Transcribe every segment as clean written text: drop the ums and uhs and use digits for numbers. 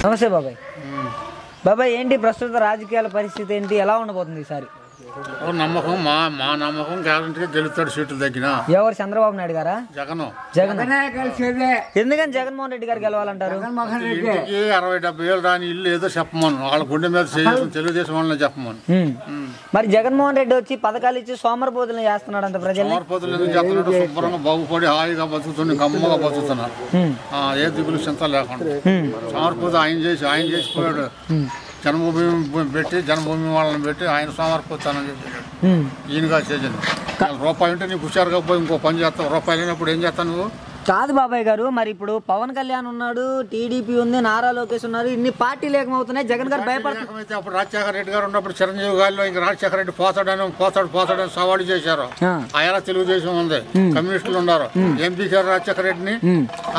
నమస్తే బాబాయ్. బాబాయ్ ఏంటి ప్రస్తుత రాజకీయాల పరిస్థితి ఏంటి, ఎలా ఉండబోతుంది ఈసారి? నమ్మకం మా నమ్మకం గ్యారంటీగా గెలుస్తాడు. సీట్లు తగ్గిన ఎవరు? చంద్రబాబు నాయుడు గారా? జగన్. ఎందుకని జగన్మోహన్ రెడ్డి గారు గెలవాలంటారు? ఇంటికి 60-70 ఏళ్ళు రాని ఇల్లు ఏదో చెప్పమను, వాళ్ళ గుండె మీద చేయాల్సిన తెలుగుదేశం వాళ్ళని చెప్పమను. మరి జగన్మోహన్ రెడ్డి వచ్చి పథకాలు ఇచ్చి సోమరపోతులు చేస్తున్నాడు అంత ప్రజలు. సోమరపోతులు ఎందుకు చేస్తున్నాడు? శుభ్రంగా బాగుపడి హాయిగా బతుకుతుంది, కమ్మగా బతుకుతున్నారు. ఏ దిగులు చింత లేకుండా. సోమరపోతు ఆయన చేసిపోయాడు. జన్మభూమి పెట్టి జన్మభూమి వాళ్ళని పెట్టి ఆయన సోమరిపోతానని చెప్పాడు. ఈయనగా చేసింది. రూపాయి ఉంటే నీకు హుషారుగా పోయి ఇంకో పని చేస్తావు. రూపాయలు లేనప్పుడు ఏం చేస్తావు నువ్వు? కాదు బాబాయ్ గారు, మరి ఇప్పుడు పవన్ కళ్యాణ్ ఉన్నాడు, టీడీపీ ఉంది, నారా లోకేష్ ఉన్నారు, ఇన్ని పార్టీలు ఏకమవుతున్నాయి. జగన్ గారు భయపడుతున్నారు. అప్పుడు రాజశేఖర రెడ్డి గారు ఉన్నప్పుడు చిరంజీవి గారిలో ఇంకా రాజశేఖర రెడ్డి పోతాడని సవాళ్ళు చేశారు. ఆయన తెలుగుదేశం ఉంది, కమ్యూనిస్టులు ఉన్నారు. ఎంపీ గారు రాజశేఖర రెడ్డిని.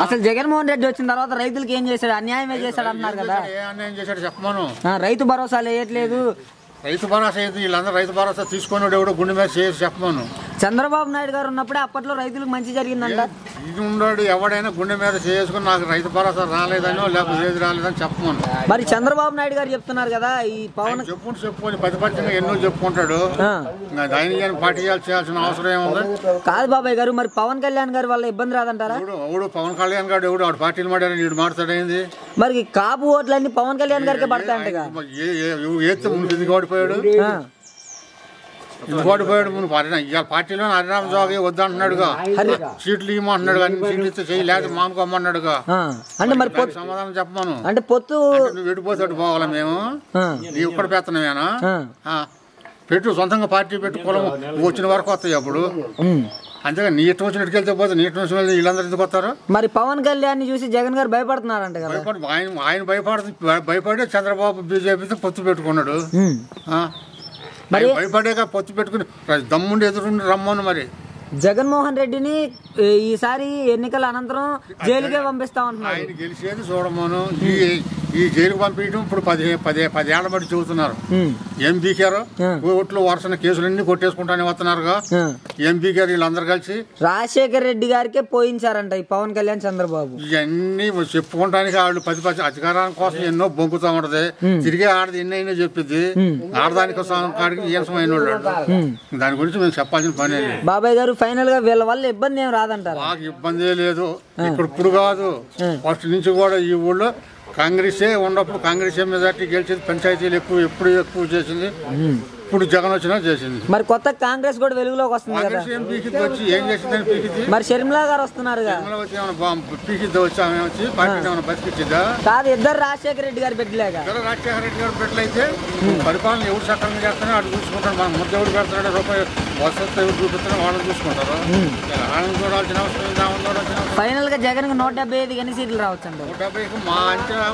అసలు జగన్మోహన్ రెడ్డి వచ్చిన తర్వాత రైతులకు ఏం చేశాడు? అన్యాయమే చేశాడు అన్నారు కదా. ఏ అన్యాయం చేశాడు చెప్పమను. రైతు భరోసాలు వేయట్లేదు. రైతు భరోసా అయితే వీళ్ళందరూ రైతు భరోసా తీసుకొని ఎవడో గుండె మీద చేసి చెప్పమను. చంద్రబాబు నాయుడు గారు ఉన్నప్పుడే అప్పట్లో రైతులకు మంచి జరిగిందంట. ఇది ఉన్నాడు, ఎవడైనా గుండె మీద చేసుకుని నాకు రైతు భరోసా రాలేదనో లేకపోతే ఏది రాలేదని చెప్పమను. మరి చంద్రబాబు నాయుడు గారు చెప్తున్నారు కదా, ఈ పవన్ చెప్పుకొని ప్రతిపక్షంగా ఎన్నో చెప్పుకుంటాడు. ఆయన పార్టీ చేయాల్సిన అవసరం ఏముంది? కాదు బాబాయ్ గారు, మరి పవన్ కళ్యాణ్ గారి వల్ల ఇబ్బంది రాదంటారా? ఎవడు పవన్ కళ్యాణ్ గారు ఎవడు ఆడు పార్టీలు మాడారని వీడు మాట్లాడైంది. మరి కాపు ఓట్లన్నీ పవన్ కళ్యాణ్ గారికి పడతాయంట. ఏస్తే ముందు ఎందుకు ఓడిపోయాడు? ఓడిపోయాడు ముందు ఇవాళ పార్టీలో హరిరామ జోగి వద్దంటున్నాడుగా, సీట్లు ఇవ్వమంటున్నాడు. అన్ని సీట్లు ఇస్తే చెయ్యి లేకపోతే మానుకోమన్నాడుగా. అంటే మరి సమాధానం చెప్పమను. అంటే పొత్తు నువ్వు విడిపోతాడు పోవాలా? మేము నీ ఒక్కడ పెత్తనమేనా? పెట్టు, సొంతంగా పార్టీ పెట్టు, కులం వచ్చిన వరకు వస్తాయి అప్పుడు. అంతేగా నీ ఇష్టం వచ్చినట్టుకు వెళ్తే పోతే నీ ఇష్టం వచ్చిన వీళ్ళందరూ ఎందుకు వస్తారు? మరి పవన్ కళ్యాణ్ చూసి జగన్ గారు భయపడుతున్నారంట కదా. ఆయన భయపడే చంద్రబాబు బీజేపీతో పొత్తు పెట్టుకున్నాడు. భయపడేగా పొత్తు పెట్టుకుని దమ్ముండి ఎదురుండి రమ్మను. మరి జగన్మోహన్ రెడ్డిని ఈసారి ఎన్నికల అనంతరం జైలుకే పంపిస్తామంటున్నారు. ఆయన గెలిచేది చూడమను. ఈ జైలుకు పంపించడం ఇప్పుడు 10 ఏళ్ల బట్టి చెబుతున్నారు. ఎంపీకారు ఓట్లు వరుసన కేసులన్నీ కొట్టేసుకుంటానే వస్తున్నారుగా. ఎంపీకారు వీళ్ళందరూ కలిసి రాజశేఖర రెడ్డి గారికే పోయించారంట ఈ పవన్ కళ్యాణ్ చంద్రబాబు. ఇవన్నీ చెప్పుకోవడానికి వాళ్ళు 10 అధికారం కోసం ఎన్నో బొంకుతా ఉంటది. తిరిగి ఆడది ఎన్నైనా చెప్పిద్ది. ఆడదానికి కాడికి ఈసమైన వాళ్ళు. దాని గురించి మేము చెప్పాల్సిన పని లేదు. బాబాయ్ గారు, ఫైనల్ గా వీళ్ళ వల్ల ఇబ్బంది ఏం రాదంటారు? మాకు ఇబ్బంది లేదు. ఇప్పుడు కాదు, ఫస్ట్ నుంచి కూడా ఈ ఊళ్ళో కాంగ్రెసే ఉన్నప్పుడు కాంగ్రెస్ మెజార్టీ గెలిచేది. పంచాయతీలు ఎప్పుడు ఎక్కువ చేసింది. ఇప్పుడు జగన్ వచ్చినా చేసింది. మరి కొత్త కాంగ్రెస్ కూడా వెలుగులోకి వస్తుంది కదా. వచ్చి ఏం చేసిందని పీకింది. మరి షర్మిలా గారు వస్తున్నారు పీకిద్దా వచ్చి ఆమె వచ్చి పార్టీ ఏమైనా బతికిచ్చిద్దా? కాదు, ఇద్దరు రాజశేఖర రెడ్డి గారు పెట్టలేక. రాజశేఖర రెడ్డి గారు పెట్టలైతే పరిపాలన ఎవరు సక్రమంగా చేస్తానో అటు చూసుకుంటాడు. మన ముద్ద ఎవరు పెడతాడో రూపాయి వసతి ఎవరు చూపిస్తారో వాళ్ళని చూసుకుంటారు. వాళ్ళని చూడాల్సిన అవసరం. ఫైనల్ గా జగన్ 175 ఎన్ని సీట్లు రావచ్చు అండి? 170కి మా అంచనా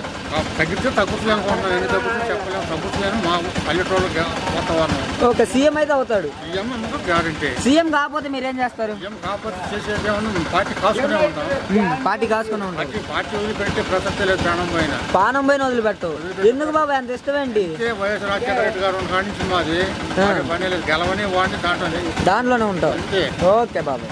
తగ్గితే తగ్గుతుంది అనుకుంటున్నాను. ఎన్ని తగ్గుతుంది చెప్పలేము. తగ్గుతుందని మా పల్లెటూరు వాతావరణం. ఓకే, సీఎం అయితే అవుతాడు. CM guarantee. సీఎం కాకపోతే మీరేం చేస్తారు? సీఎం కాకపోతే చేసేది ఏమన్నా పార్టీ కాసుకునే ఉంటాం. పార్టీ కాసుకునే ఉంటాం. పార్టీ వదిలిపెట్టే ప్రసక్తి లేదు. ప్రాణం పైన వదిలిపెట్టు. ఎందుకు బాబా అంత ఇష్టం ఏంటి? వైఎస్ రాజశేఖర రెడ్డి గారు కాడించి మాది పని లేదు. గెలవని వాడిని దాంట్లోనే ఉంటాం. ఓకే బాబా.